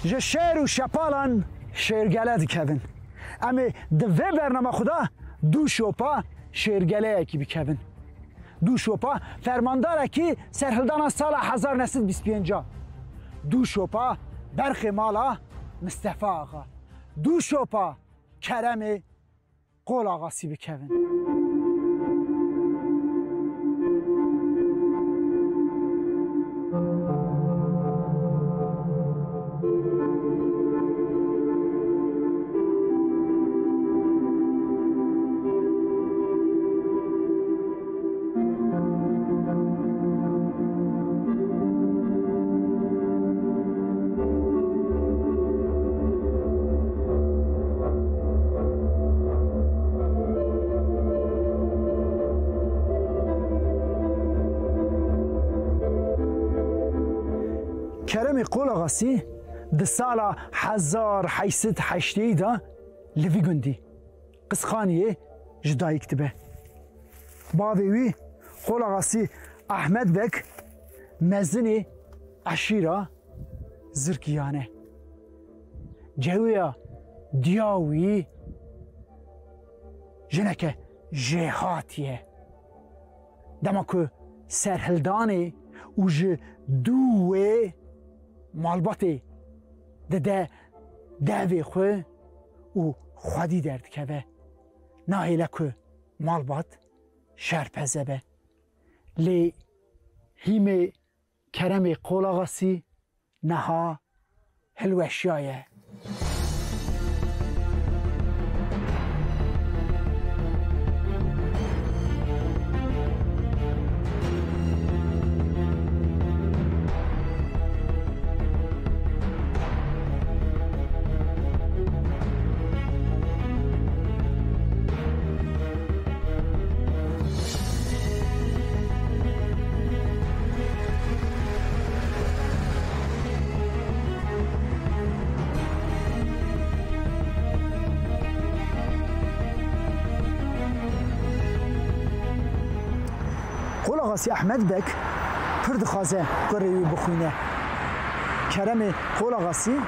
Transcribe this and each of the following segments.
جه شعر و شپالان شعرگله دکوین اما دوه برنامه خدا دو شوپا شعرگله اکی بکوین دو شوپا فرماندار اکی سرهلدان سال 1925 دو شوپا برخ مالا مصطفی آقا دو شوپا کرم قول آقاسی بکوین کرم قول آقاسی ده سال 1880 دا لوی گندی قسخانیه جدایی کتبه باوی قول آقاسی احمد بک مزنی عشیره زرکیانه جویا دیاوی جنکه جهاتیه دما که سرهلدانه و دوه مالباتی ده دوی خواه و خودی درد که به ناهیله که مالبات شرپزه به لی هیم کرم قول آقاسی نها هلوشیایه قول آقاسی احمد بک پرد خوازه گروی بخوینه کرم قول آقاسی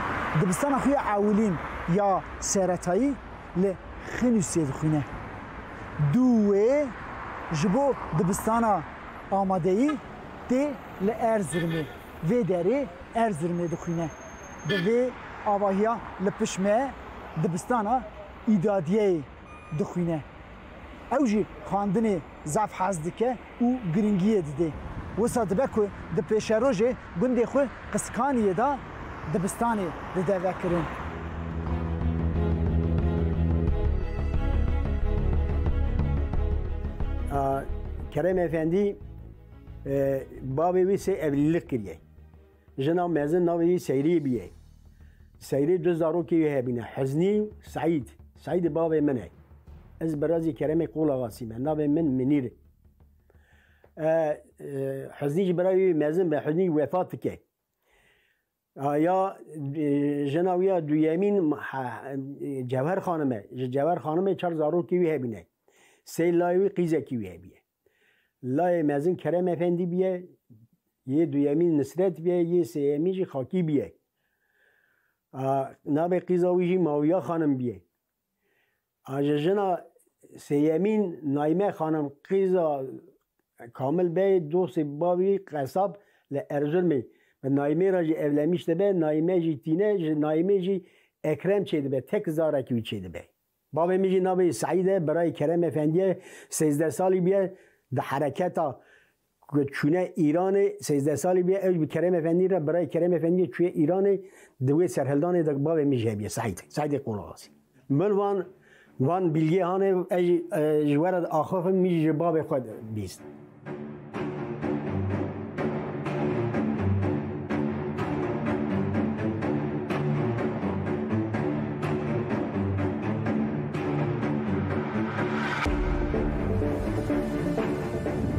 دبستان خوی عولین یا سرطایی لخنوسی بخوینه دوه جبو دبستان آماده ای ده لارزرمه و داره ارزرمه دخوینه دوه آواهیا لپشمه دبستان ایدادیه دخوینه اوجی خواندن زف حزدکه و گرینگیه دیده وسط بکو ده پیش روژه گنده خو قسکانیه دا دبستانی ده وکرن کرم افندی بابی وی سی اولیلک کریه جنا مزن ناوی وی سیری بیه سیری دو زارو که هبینه حزنی سعید بابی منه از برازی کرم قول آقاسی من ناوی من منیره حزنی برای مزن به حزنی وفات که یا جناویا دویمین جوهر خانمه چار زارو که هبینه سی لایوی قیزه که هبیه لای مزن کرم افندی بیه یه دویمین نصرت بیه یه سیمیجی خاکی بیه ناب قیزاویجی ماویا خانم بیه جنا سیمین نایمه خانم قیزا کامل بیه دوست بابی قصاب لارزرمی و نایمه را جی اولمیش ده به نایمه جی تینه نایمه جی اکرم چیده به تک زاره کیوی چیده به بابی میجی نابی سعیده برای کرم افندیه 13 سالی بیه ده حرکتا چونه ایران 13 سالی بیه اوج به کرم افندی را برای کرم افندی چوی ایران دوی سرهلدان ده بابی میجه بیه سعید قول آقاسی من وان بیلگی هانه جوارد آخوف میجه بابی خود بیست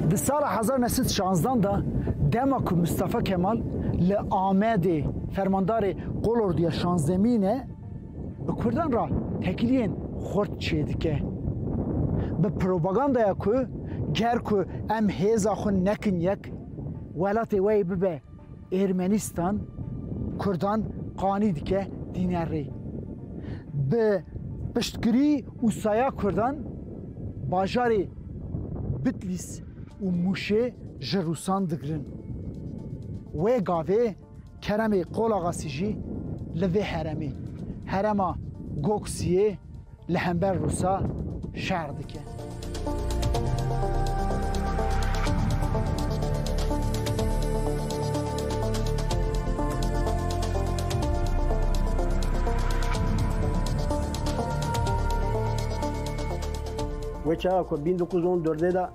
در سال 1916 دا دماک مصطفی کمال لآمد فرماندار قول اردوی شانزدهمینه به کردان را تکیلین خورد چید که به پروپاگاندا که گر که ام هیزا خون نکن یک ولات وی ببه ارمنستان کردان قانی دیکه دینه ری به پشتگیری و سایا کردن باجاری بتلیس و موشه جروسان دگرن و گاوه کرم قول آغاسی جی لوه هرمی هرما گوکسیه لهمبر روسا شهر دکه و چه که 1914 دا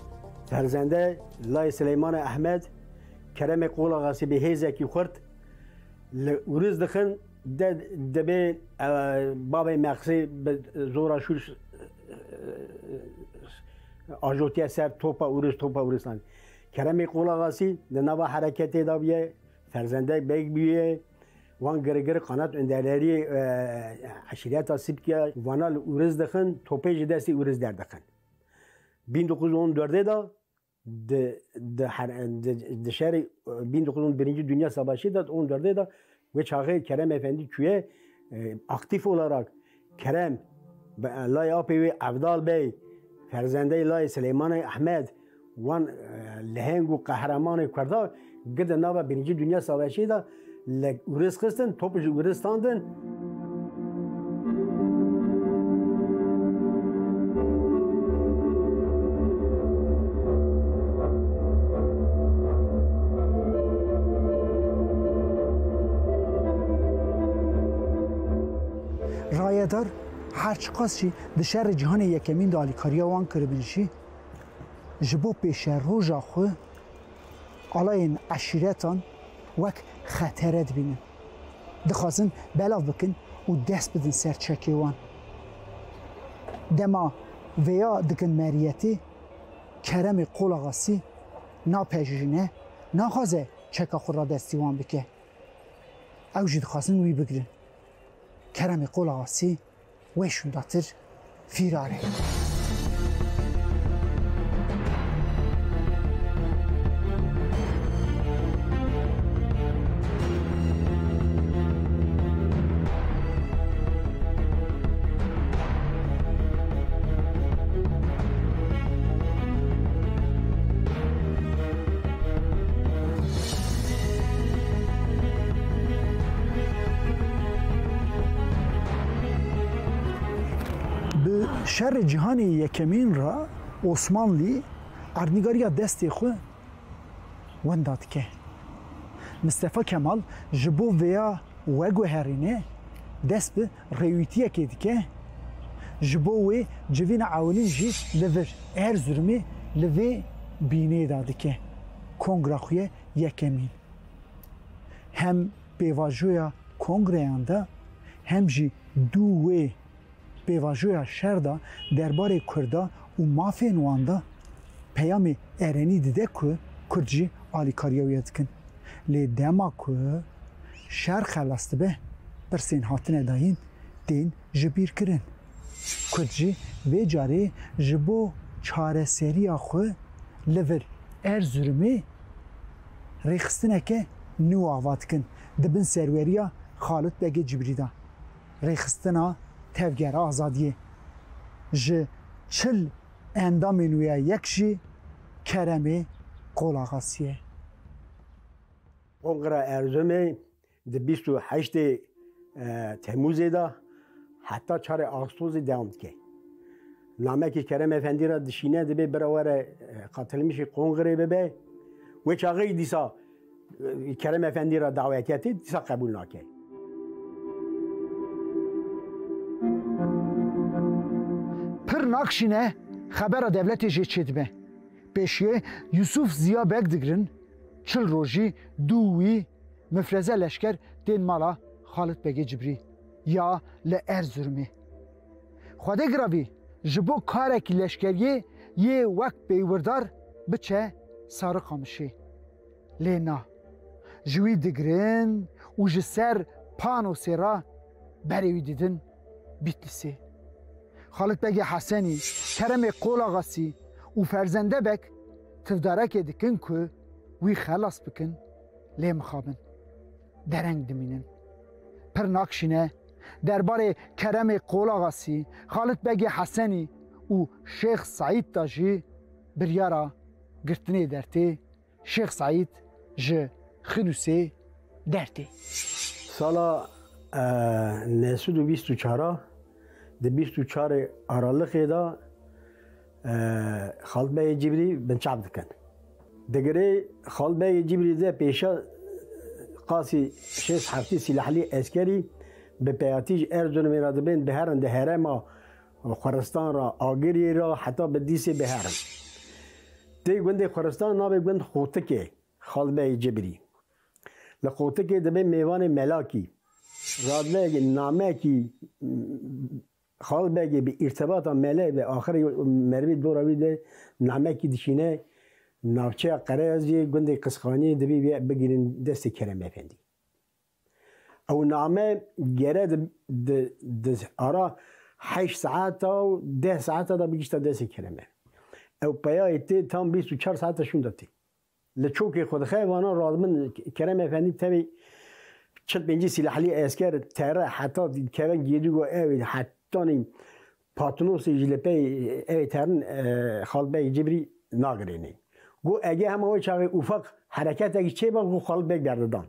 فرزنده لای سلیمان احمد کرم قول آغاسی به هیزه کی خورد ورز دخن دبی بابای مقصی زورا شوش آجوتیه سر توپا ورستان کرم قول آغاسی دنوا حرکتی دا بیه فرزنده بیگ بیه وان گرگر قنات اندراری عشریت آسیب که وانا ورز دخن توپی جدستی ورز در دخن 1914 دا د شهر 1901 Dünya Savaşı da 14'de da ve çağı Kerem Efendi köye aktif olarak Kerem Lay Api Avdal Bey Ferzende Lay Süleyman Ahmed van lehengu kahramanı kurda gide nava 1. Dünya Savaşı da Uğrıskısın topucu Uğrıstan'dın رایدار هر چقاسی د شهر جهان یکمین د آلیکاریا وان کربنشی جبو پیش روژا خو آلاین عشیرتان وک خطرت بینن دخوازن بلاو بکن و دست بدن سرچکی وان دما ویا دکن مریتی کرم قول آغاسی نا پیجینه نا خوازه چکا خود را دستی وان بکه او جد خوازن وی بگرن کرم قول آغاسی ویشون داتر فیراره شهر جهانی یکمین را عثمانلی اردنگاری دستی خو ونداد که مصطفی کمال جبو ویا وگو هرینه دست به ریویتیه که دیگه جبو وی جوین عولی جی لور ارزرمی لوی بینه داده که کنگره یکمین هم بیواجویا کنگره هم جی دو وی بیواجویا شردا درباره کردا و مافین واندا پیام ارنی دیده که کردجی آلیکاریویت کن لی دما که شهر خلاسته به برسین هاتن داین دین جبیر کرن کردجی و جاری جبو چاره سری آخو لور ارزرمی ریخستنه که نو آواد کن دبن سروریا خالد بگه جبریدا ریخستنه تفگر آزادیه جه چل اندامینویا یکشی کرمی قول آغاسیه کنگره ارزمی ده 28 تموزی دا حتی 4 آغسطس دوام که نامه که کرم افندی را دشینه ده براور قاتل میشه کنگره ببه و چاقی دیسا کرم افندی را دعوتیتی دیسا قبول نکه پر ناکشینه خبر دولت جه چید به پیشیه یوسف زیا بگ دگرن چل روژی دووی مفرزه لشکر دین مالا خالد بگه جبری یا لارزرمی خواده گراوی جبو کارک لشکریه یه وقت بیوردار بچه سارق خامشی لینا جوی دگرن و جسر پانو سیرا بریوی دیدن بیتلیسی خالد بگ حسنی کرم قول آغاسی و فرزنده بک تفدارک دکن که وی خلاص بکن لی مخابن درنگ دمینن پر ناکشینه درباره کرم قولاغاسی خالد بگی حسنی و شیخ سعید تاجی بریارا گرتنی درتی شیخ سعید ج خلوسی درتی سالا 1924 ده 24 آراlık da Halid Bey Cibri ben çap dikin. Degere Halid Bey Cibri de peşa qasi şes hafti silahli askeri به پیاتیج ارزون میراد بین بهرن ده هرم خرستان را آگری را حتی به دیس بهرن دی گنده خرستان نابه گند خوتکه خالبه جبری لخوتکه دبه میوان ملاکی رادله نامه کی خالبه به ارتباط مله به آخر مروی دوراوی ده نامه کی دشینه نافچه قرازی گنده قسخانی دبی بگیرن دست کرم افندی او نامه گره د آرا 8 ساعت و 10 ساعت دا بگیشتا دست کرمه او پیای تی تام 24 ساعت شون داتی لچوکی خود خیوانا رادمن کرم افندی تبی چت بینجی سلاحلی اسکر تره حتی که گیری گو اوی حتی نیم پاتنوس جلپی اوی ترن خالبه جبری ناگرینی گو اگه همه وی چاقی افق حرکت اگه چه با گو خالبه گرددان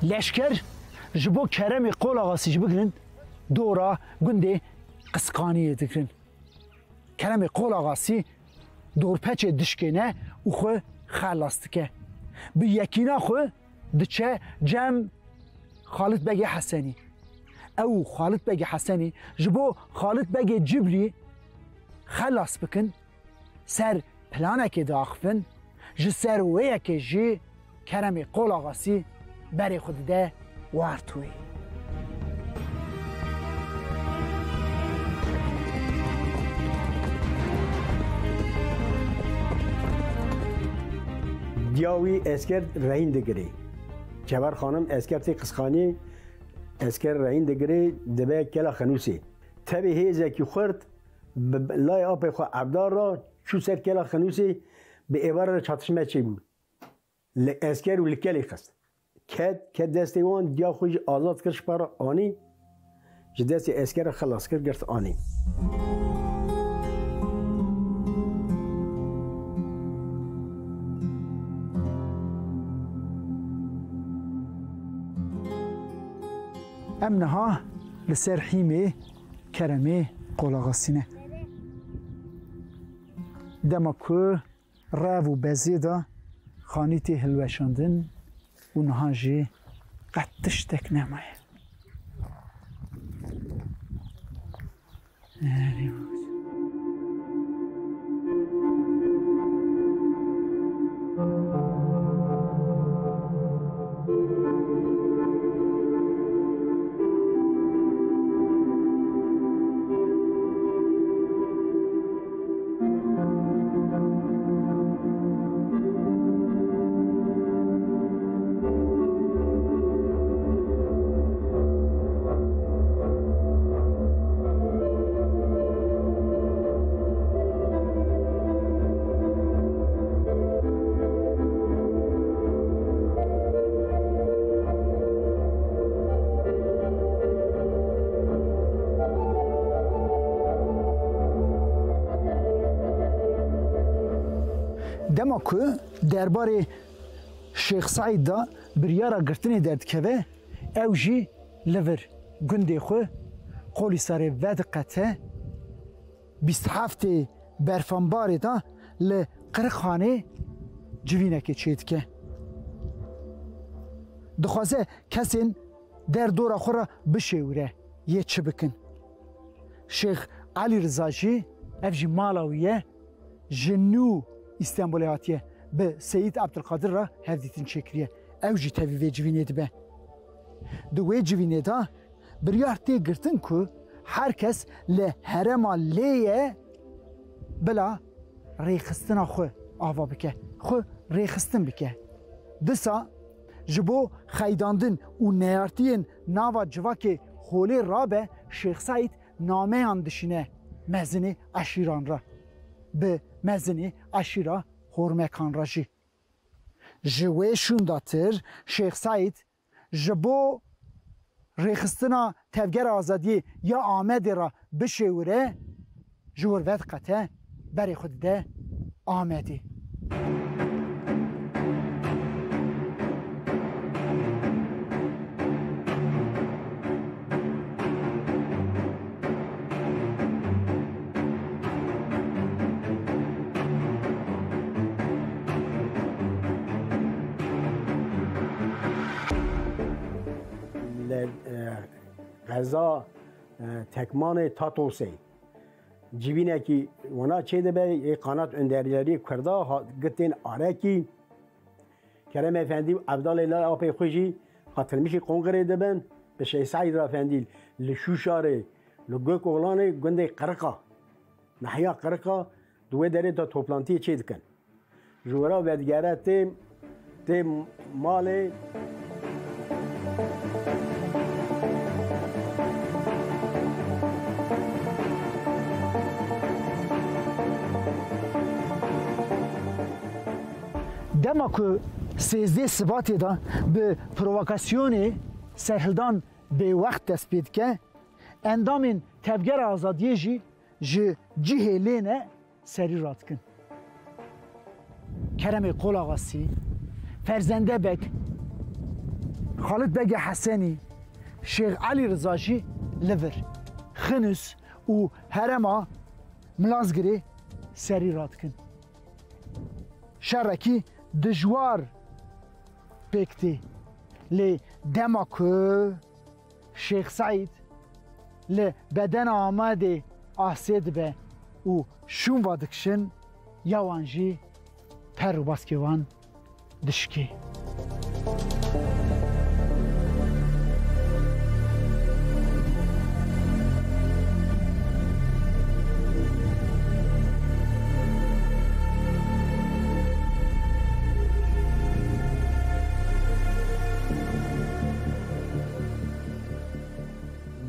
لشکر جبو کرم قول آغاسی جبگرن دورا گنده قسقانیه دکرن کرم قول آغاسی دور پچه دشکنه و خو خلاستکه به یکینا خو دچه جم خالد بگی حسنی او خالد بگی حسنی جبو خالد بگی جبری خلاص بکن سر پلانه که داخفن جسر ویه که جی کرم قول آغاسی برای خود ده وارتوی دیاوی اسکر رهین دگری جوار خانم اسکر تی قسخانی اسکر رهین دگری دبه کلا خنوسی تبی هیزه کی خورد لای آب خو عبدار را چو سر کلا خنوسی به ایوار چاتشمه چی بود اسکر و لکلی خست که دستی وان دیا خوش آزاد کرد شپاره آنی جه دستی اسکر خلاص کرد گرت آنی امنها لسر حیمه کرمه قلاغاسینه دما که رو و بزیده خانیتی هلوشاندن اونها جی قطش تک نمایه دما که درباره شیخ سعید دا بریارا گرتنی درد که او جی لور گنده خو قولی سر ود قطعه 27 برفانباری دا لقرخانه جوینه که چید که دخوازه کسین در دور خورا بشوره یه چه بکن شیخ علی رضا جی او جی مالاویه جنو İstanbul'a hatiye به سید عبدالقادر را هردیتین چکریه او جی تاوی وی جوینه ده به دو وی جوینه ده بریار تی گرتن که هر کس لحرما لیه بلا ریخستنا خو آوا بکه خو ریخستن بکه. دسا جبو خیداندن و نیارتین ناوا جواک خولی رابه شیخ سعید نامه اندشینه مزنی اشیران را به مزنی اشیرا هرمکان را جی. جوه شونداتر شیخ سعید جبو ریخستنا تفگر آزادی یا آمد را بشوره جور ود قطع بری خود ده آمدی. غذا تکمان تاتوسی جیبینه کی ونا چه ده یک قنات اندریاری کرده گتین آره کی کرم افندی عبدال الله آپی خوشی خاطر میشی کنگره دبن به شیخ سعید افندی لشوشاره لگوک اولانه گنده قرقا نحیا قرقا دوه داره تا توپلانتی چه دکن جورا ودگره تیم مال دما که 13 سباتی دا به پرووکاسیون سرهلدان به وقت تثبیت که اندام تفگر آزادی جی جهلینه سری راد کن. کرم قول آقاسی، فرزنده بک، خالد بگ حسنی، شیخ علی رضاجی لور، خنوس و هرما ملازگری سری راد کن. شرکی دجوار بکتی لی دماکو شیخ سعید لی بدن آماده آسید به و شون وادکشن یوانجی پر و باسکیوان دشکی.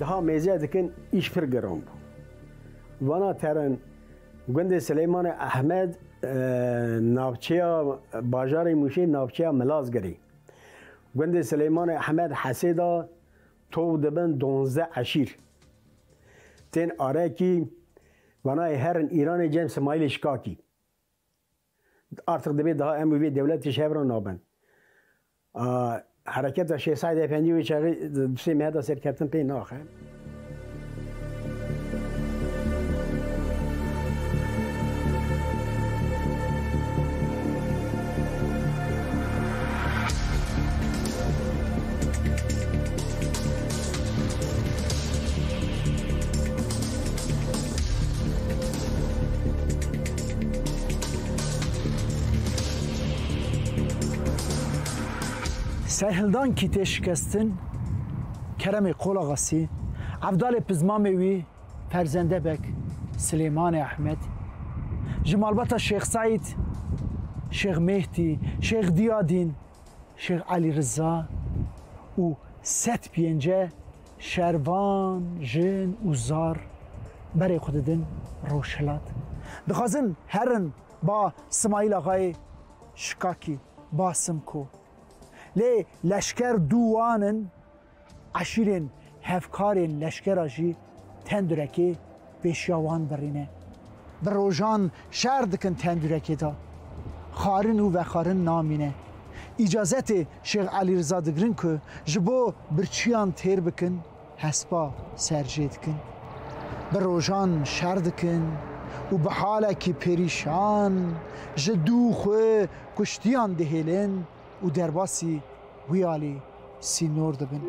daha meze dikin iş pir giram bu. Vana terin Gund Süleyman Ahmed navçeya bajarê Mûşê navçeya Milazgirê. Gund Süleyman Ahmed Hesêda tov dibin 12 eşîr. Tên arekî vanayê herin İranê cem Smailê Şikakî. Artık dibe daha em wê devletê şevran nabin. Hareketa Şeyh Said Efendi ve çağı dusê mehda serkeftin pê naxe. سرهلدان کی تشکستن کرم قول آقاسی عبدال پزمامیوی فرزنده بک سلیمان احمد جمالبات شیخ سعید شیخ مهدی شیخ دیادین شیخ علی رضا و ست پینجه شروان جن و زار برای خوددن روشلات دخوازن هرن با اسماعیل آقای شکاکی باسم کو لی لشکر دوانن عشیرین هفکارین لشکر آجی تندرکی پیشیوان برینه بر روژان شهر دکن تندرکی دا خارن و خارن نامینه اجازت شیخ علی رضا دگرین که جبو برچیان تیر بکن حسبا سرجید کن بر روژان شهر دکن و به حاله که پریشان جدو خواه کشتیان دهیلن و درباسی ویالی سینور دبن.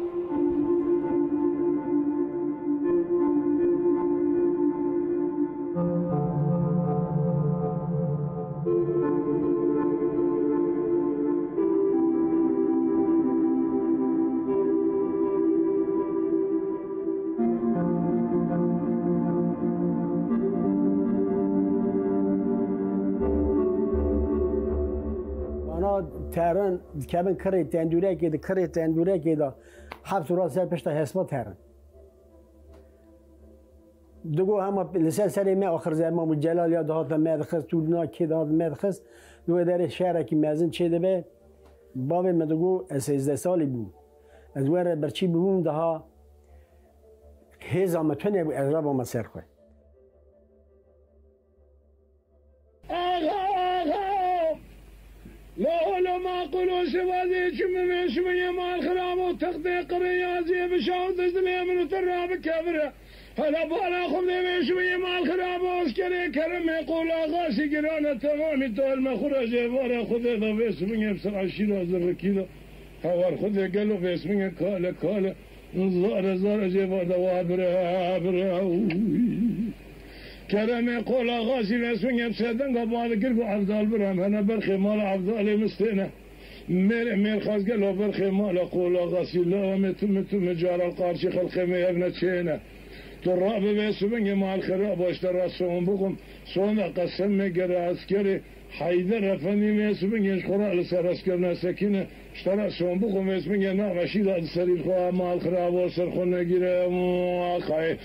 تهران کبن کره تندوره که کره تندوره که دا حبس را سر پشت حساب تهران دو هم لسه سر ما آخر زمان جلال یاد هات مدخس تو نا کی داد مدخس دو در شهر کی مزن چه ده باب مدگو 13 سالی بود از ور برچی بوم ده هزا متونه از را با مسر خو لا ما قولوا سوادي شم من شم يا الخرام وتخديق رياضي بشاوط زلي من تراب كبره هلا بالا خذ شوية مع الخراب واسكري كرم يقول غاسي قرانا تمامي طول ما خرج ورا خذ ذا بس من يبصر عشيرة زر كيلو هوار خذ قالوا بس من كاله زار جبار دوابره كرم يقول غاسي بس من يبصدن قبال قلبه عبدال برهم انا برخي مال عبدال مستنه مير خاص قالوا برخي مال قول غاسي لا متم جار القارشي خلقمي ابن تشينه تراب بسمن مع الخراب واشترى صوم بكم صوم قسم قرا عسكري حيدر افندي بسمن يشخرا لسر عسكرنا سكينه اشترى صوم بكم بسمن نعم شيدا سرير خو مع الخراب وسرخنا غير خاي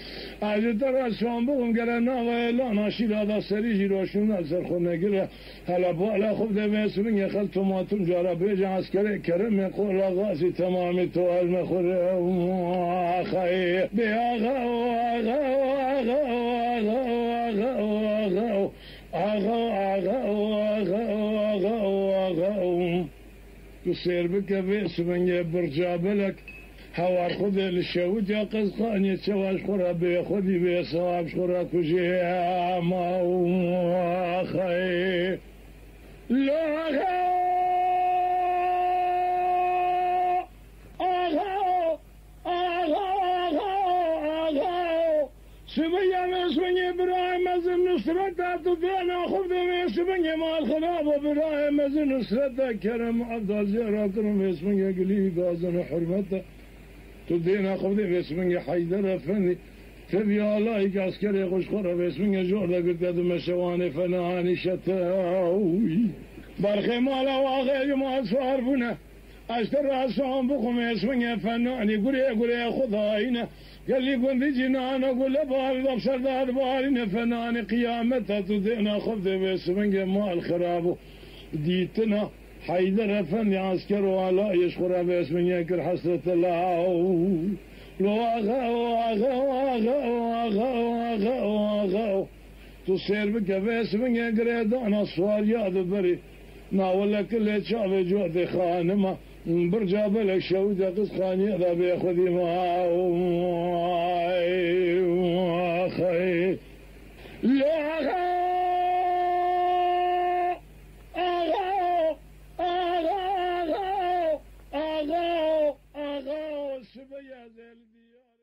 اجترى صوم بكم قرا نعم لا ناشيدا سرير جيروشنا سرخنا غير هلا بالا خذ بسمن يخلط ماتم جرى بيج عسكري كرم يقول غازي تمام تو المخر خاي بياغا تصير بك بئس من يبرجع بلك هوار خذ الشهود يا قزقان يتسواش خرا بيخذي بيصاب خرا كجي ما خي لا سبيا مسمي إبراهيم مزن نصرته تدانا خذ مسمي مع الخلاب إبراهيم مزن نصرته كرم عبد الزهراء كرم مسمي قلي غازن حرمته تدانا خذ مسمي حيدر فني تبي الله عسكري غشخرة مسمي جورده قد مشواني فناني شتاوي برخي مالا واغي ما أصفار بنا اشترى صوم بكم مسمي فناني قري خذاينه قال لي كنت جنان اقول بال ابصر دار بارين فنان قيامتها تدينا خذ بس من مال خراب ديتنا حيدر فن عسكر ولا يشخر بس من يكر حسرة الله لو اغا تصير بك بس من يقرد انا صوار يا بري ناولا كل شعب جود خانمه برجع بلك شودة قسخاني هذا بياخذ معاه خي لا أغا سبيا زي الديار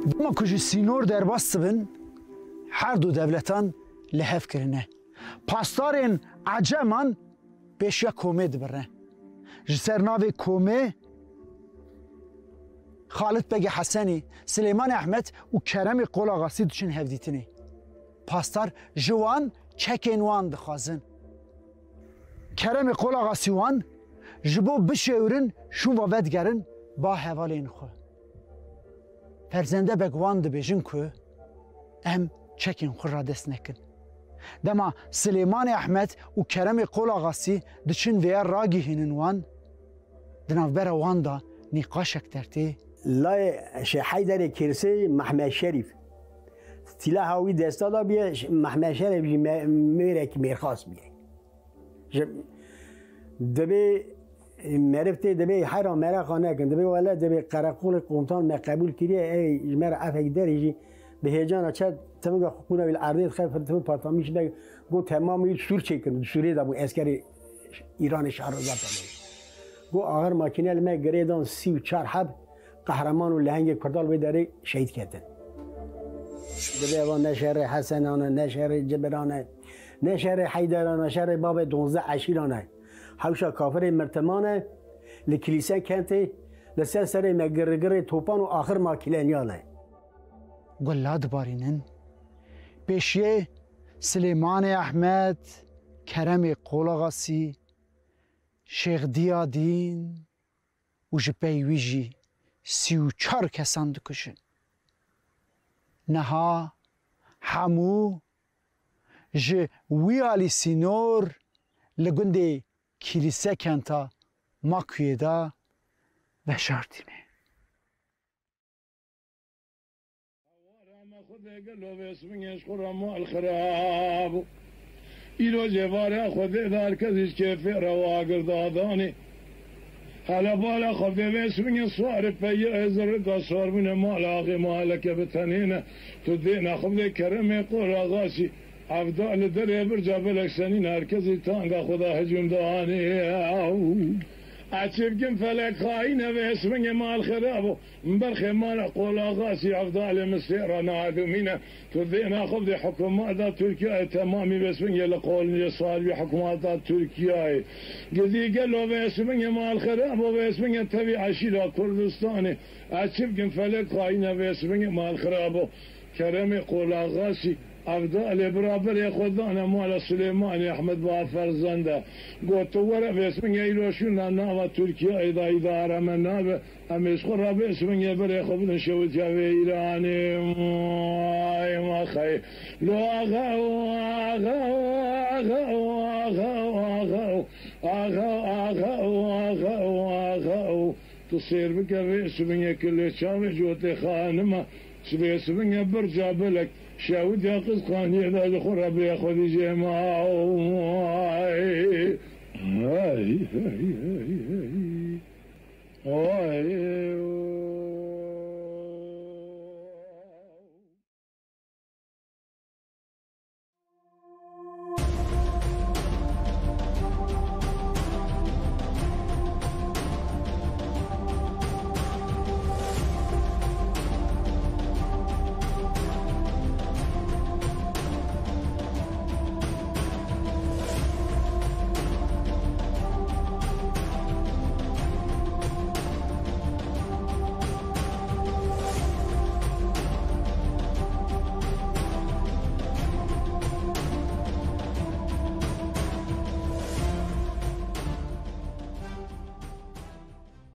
دما کجی سینور در باست بن هر دو دولتان لحف کرنه پاسدارین عجمان پیشیا کومه دبرنه جسر ناوی کومه خالد بگی حسنی سلیمان احمد و کرم قول آغاسی دوچین هفدیتینی پاسدار جوان چکین وان دخوازن کرم قول آغاسی وان جبو بشورن شون و ودگرن با حوال این خو فرزنده بگوان دبیجن که ام چکین خور را دست نکن دما سلیمان احمد و کرم قول آغاسی دچین ویر راگی هینن وان دناو بر وان دا نیقاشک درتی لا شي حيدر كرسي محمد شريف تلا هاوي دستا بيه محمد شريف ميرك ميرخاص بيه دبي معرفتي دبي حيرا مرا خانه كن دبي ولا دبي قرقول قومتان ما قبول كريه اي مر افك درجي بهجان چه تمام حقوق الارض خاف تو پاتامیش ده گو تمام سور چکن سوری دا بو اسکری ایران شهر زات گو آخر ماکینه ما گریدان 34 حب قهرمان و لهنگ کردال به داره شهید کردن دبی و نشر حسنانه نشر جبرانه نشر حیدرانه نشر باب 12 عشیرانه حوشا کافر مرتمانه لکلیسه کنته لسه سره مگرگره توپان و آخر ما کلانیانه گلاد بارینن پیشیه سلیمان احمد کرم قولاغاسی شیخ دیادین و جپیویجی 34 کسان دکشن نها همو جه ویالی سینور لگنده کلیسه کنتا ماکویه دا بشارتینه ایرو جواره خود دار کزیش که روا گردادانی حالا بالا خود اسمین سوار پی ازر دا سوار مال آقی مالک بتنینه تو دینا خود کرم قول آغاسی افضل در برجا بلکسنین هرکزی تانگا خدا هجوم دانی أتشبكن فلك خاينة باسمه مال خرابه مبرخ مال قول أغاسي أفضل مسيرة نادمينة تذينا خبض حكومات تركيا تمامي باسمه لقول يصال بحكومات تركيا قدي قالوا باسمه مال خرابه باسمه تبي عشيرة كردستاني أتشبكن فلك خاينة باسمه مال خرابه كرم قول أغاسي أفضل برابر خدانا مال سليمان أحمد بافر زنده قلت ورا باسمه يلوشون ناوا تركيا إذا إدارة من نابه أميش خرا باسمه يبري خبن شوت يا إيراني ما خي لو أغاو أغاو أغاو أغاو أغاو أغاو أغاو أغاو تصير بك باسمه كل شام جوتي خانمه باسمه برجع بلك شاود يا قز خاني ذا الخرب يا خذ جماعه